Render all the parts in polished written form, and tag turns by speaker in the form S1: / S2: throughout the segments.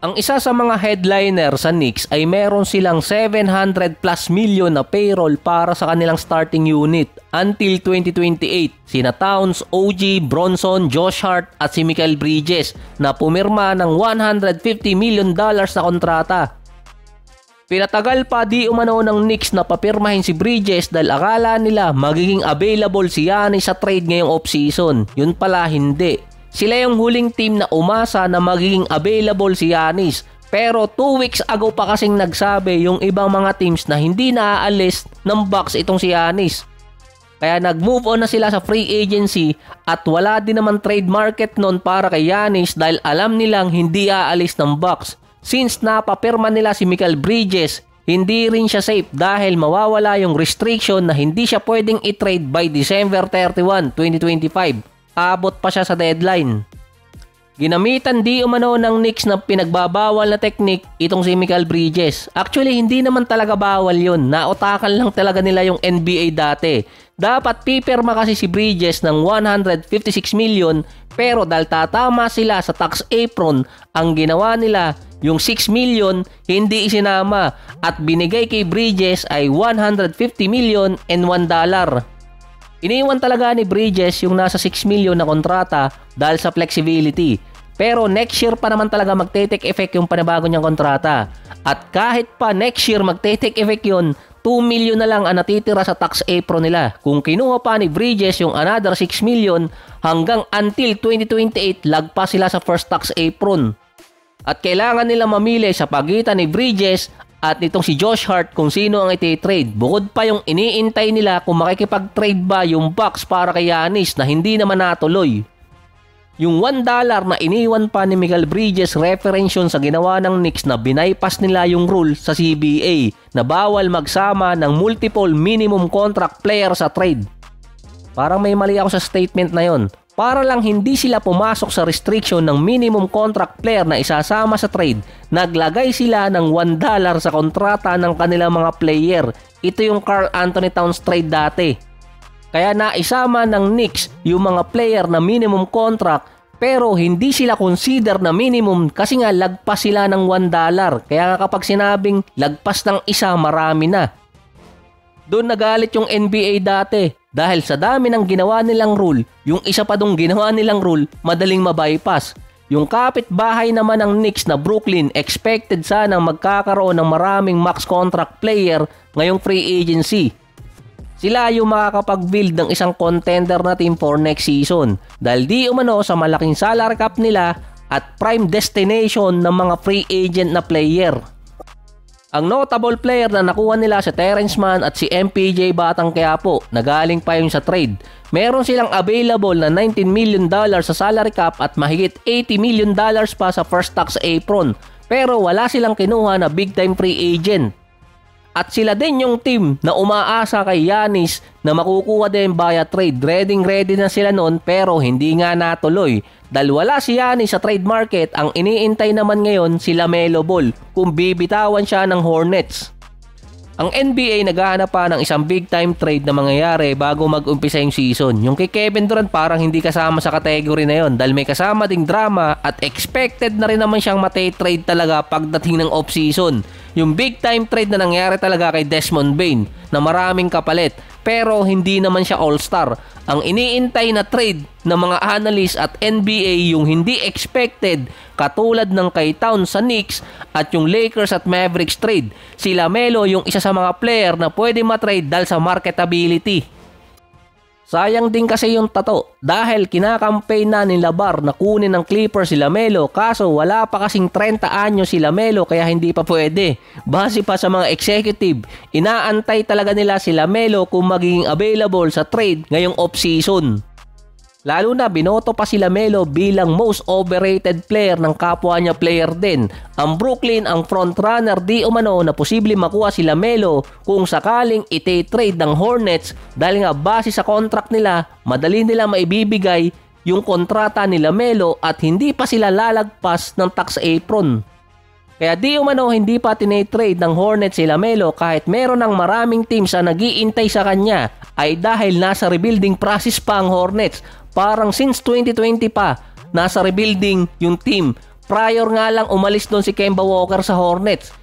S1: Ang isa sa mga headliner sa Knicks ay meron silang 700 plus million na payroll para sa kanilang starting unit until 2028. Sina Towns, OG, Bronson, Josh Hart at si Mikal Bridges na pumirma ng $150 million na kontrata. Pinatagal pa di umano ng Knicks na papirmahin si Bridges dahil akala nila magiging available si Giannis sa trade ngayong offseason. Yun pala hindi. Sila yung huling team na umasa na magiging available si Giannis. Pero 2 weeks ago pa kasing nagsabi yung ibang mga teams na hindi naaalis ng Bucks itong si Giannis. Kaya nag-move on na sila sa free agency at wala din naman trade market nun para kay Giannis dahil alam nilang hindi aalis ng Bucks. Since napapirma nila si Mikal Bridges, hindi rin siya safe dahil mawawala yung restriction na hindi siya pwedeng i-trade by December 31, 2025. Abot pa siya sa deadline. Ginamitan di umano ng Knicks na pinagbabawal na technique itong si Mikal Bridges. Actually, hindi naman talaga bawal yun. Nautakan lang talaga nila yung NBA dati. Dapat pipirma kasi si Bridges ng $156 million pero dahil tatama sila sa tax apron, ang ginawa nila yung $6 million hindi isinama at binigay kay Bridges ay $150 million and $1. Iniwan talaga ni Bridges yung nasa 6 million na kontrata dahil sa flexibility. Pero next year pa naman talaga magte-take effect yung panibago niyang kontrata. At kahit pa next year magte-take effect yun, 2 million na lang ang natitira sa tax apron nila. Kung kinuha pa ni Bridges yung another 6 million, hanggang until 2028 lagpas sila sa first tax apron. At kailangan nila mamili sa pagitan ni Bridges at nitong si Josh Hart kung sino ang iti-trade. Bukod pa yung iniintay nila kung makikipag-trade ba yung Bucks para kay Giannis na hindi naman natuloy. Yung $1 na iniwan pa ni Mikal Bridges reference yun sa ginawa ng Knicks na binaypass nila yung rule sa CBA na bawal magsama ng multiple minimum contract player sa trade. Parang may mali ako sa statement na yon. Para lang hindi sila pumasok sa restriction ng minimum contract player na isasama sa trade, naglagay sila ng $1 sa kontrata ng kanilang mga player. Ito yung Karl Anthony Towns trade dati. Kaya naisama ng Knicks yung mga player na minimum contract pero hindi sila consider na minimum kasi nga lagpas sila ng $1. Kaya nga kapag sinabing lagpas ng isa, marami na. Doon nagalit yung NBA dati. Dahil sa dami ng ginawa nilang rule, yung isa pa dong ginawa nilang rule, madaling mabypass. Yung kapitbahay naman ng Knicks na Brooklyn, expected sanang magkakaroon ng maraming max contract player ngayong free agency. Sila yung makakapag-build ng isang contender na team for next season. Dahil di umano sa malaking salary cap nila at prime destination ng mga free agent na player. Ang notable player na nakuha nila si Terrence Mann at si MPJ Batang Quiapo na galing pa yun sa trade. Meron silang available na $19 million sa salary cap at mahigit $80 million pa sa first tax apron. Pero wala silang kinuha na big time free agent. At sila din yung team na umaasa kay Giannis na makukuha din via trade. Ready na sila noon pero hindi nga natuloy. Dahil wala si Giannis sa trade market, ang iniintay naman ngayon si LaMelo Ball kung bibitawan siya ng Hornets. Ang NBA naghahanap pa ng isang big time trade na mangyayari bago mag-umpisa yung season. Yung kay Kevin Durant parang hindi kasama sa category na yon dahil may kasama ding drama at expected na rin naman siyang mate-trade talaga pagdating ng off-season. Yung big time trade na nangyari talaga kay Desmond Bane na maraming kapalit pero hindi naman siya all-star. Ang iniintay na trade ng mga analyst at NBA yung hindi expected katulad ng kay Towns sa Knicks at yung Lakers at Mavericks trade. Si LaMelo yung isa sa mga player na pwede matrade dahil sa marketability. Sayang din kasi yung tato dahil kinakampaign na ni LeVar na kunin ng Clippers si LaMelo kaso wala pa kasing 30 anyo si LaMelo kaya hindi pa pwede. Base pa sa mga executive, inaantay talaga nila si LaMelo kung magiging available sa trade ngayong off-season. Lalo na binoto pa si LaMelo bilang most overrated player ng kapwa niya player din. Ang Brooklyn ang frontrunner di umano na posible makuha si LaMelo kung sakaling ite-trade ng Hornets dahil nga base sa contract nila, madali nila maibibigay yung kontrata ni LaMelo at hindi pa sila lalagpas ng tax apron. Kaya di umano hindi pa tine-trade ng Hornets si LaMelo kahit meron ng maraming teams na nag-iintay sa kanya ay dahil nasa rebuilding process pa ang Hornets. Parang since 2020 pa, nasa rebuilding yung team Prior nga lang umalis doon si Kemba Walker sa Hornets.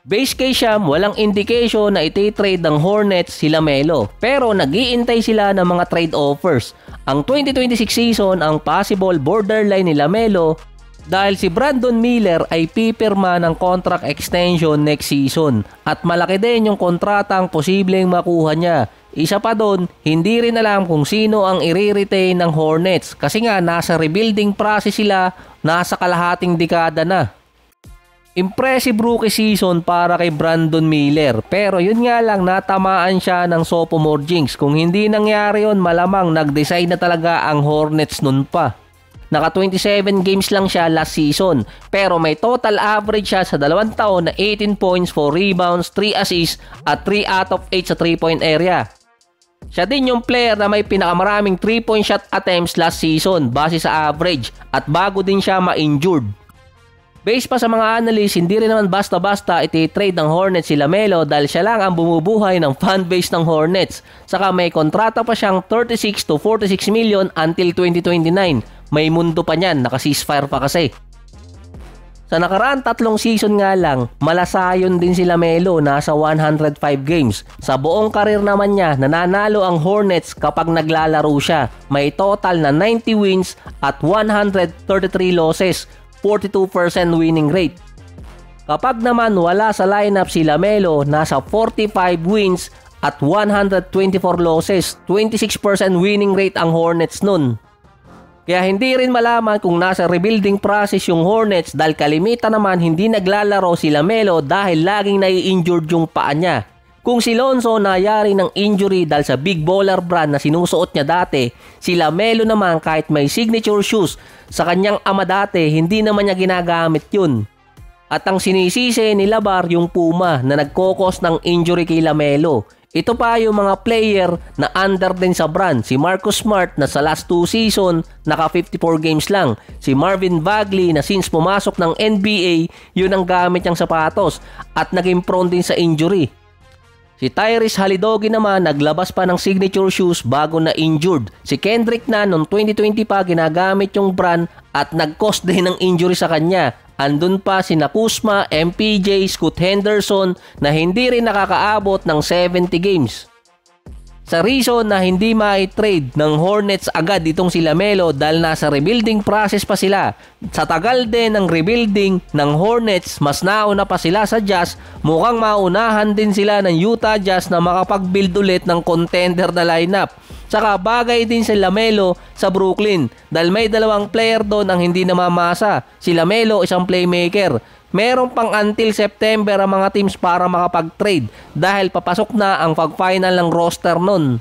S1: Base case Sham, walang indication na iti-trade ng Hornets si LaMelo, pero nag-iintay sila ng mga trade offers. Ang 2026 season ang possible borderline ni LaMelo dahil si Brandon Miller ay pipirma ng contract extension next season at malaki din yung kontratang posibleng makuha niya. Isa pa doon, hindi rin alam kung sino ang i-retain ng Hornets kasi nga nasa rebuilding process sila, nasa kalahating dekada na. Impressive rookie season para kay Brandon Miller, pero yun nga lang natamaan siya ng sophomore jinx. Kung hindi nangyari yun, malamang nag-decide na talaga ang Hornets nun pa. Naka 27 games lang siya last season, pero may total average siya sa 2 taon na 18 points, 4 rebounds, 3 assists at 3 out of 8 sa 3-point area. Siya din yung player na may pinakamaraming 3-point shot attempts last season base sa average at bago din siya ma-injured. Based pa sa mga analyst, hindi rin naman basta-basta iti-trade ng Hornets si LaMelo dahil siya lang ang bumubuhay ng fanbase ng Hornets. Saka may kontrata pa siyang 36 to 46 million until 2029. May mundo pa niyan, naka-ceasefire pa kasi. Sa nakaraan 3 season nga lang, malasayon din si LaMelo, nasa 105 games. Sa buong karir naman niya, nananalo ang Hornets kapag naglalaro siya. May total na 90 wins at 133 losses. 42% winning rate. Kapag naman wala sa lineup si LaMelo, nasa 45 wins at 124 losses, 26% winning rate ang Hornets nun. Kaya hindi rin malaman kung nasa rebuilding process yung Hornets dahil kalimitan naman hindi naglalaro si LaMelo dahil laging nai-injured yung paa niya. Kung si Lonzo nayari ng injury dahil sa big baller brand na sinusuot niya dati, si LaMelo naman kahit may signature shoes sa kanyang ama dati, hindi naman niya ginagamit yun. At ang sinisisi ni Labar yung Puma na nagkokos ng injury kay LaMelo. Ito pa yung mga player na under din sa brand. Si Marcus Smart na sa last 2 season naka 54 games lang. Si Marvin Bagley na since pumasok ng NBA, yun ang gamit niyang sapatos at naging prone din sa injury. Si Tyrese Halidogi naman naglabas pa ng signature shoes bago na injured. Si Kendrick na noong 2020 pa ginagamit yung brand at nag-cause din ng injury sa kanya. Andun pa si Kuzma, MPJ, Scoot Henderson na hindi rin nakakaabot ng 70 games. Sa reason na hindi ma-trade ng Hornets agad itong si LaMelo dahil nasa rebuilding process pa sila. Sa tagal din ng rebuilding ng Hornets, mas nauna pa sila sa Jazz, mukhang maunahan din sila ng Utah Jazz na makapag-build ulit ng contender na lineup. Saka bagay din si LaMelo sa Brooklyn dahil may 2 player doon ang hindi namamasa. Si LaMelo isang playmaker. Meron pang until September ang mga teams para makapag-trade dahil papasok na ang pag-final ng roster nun.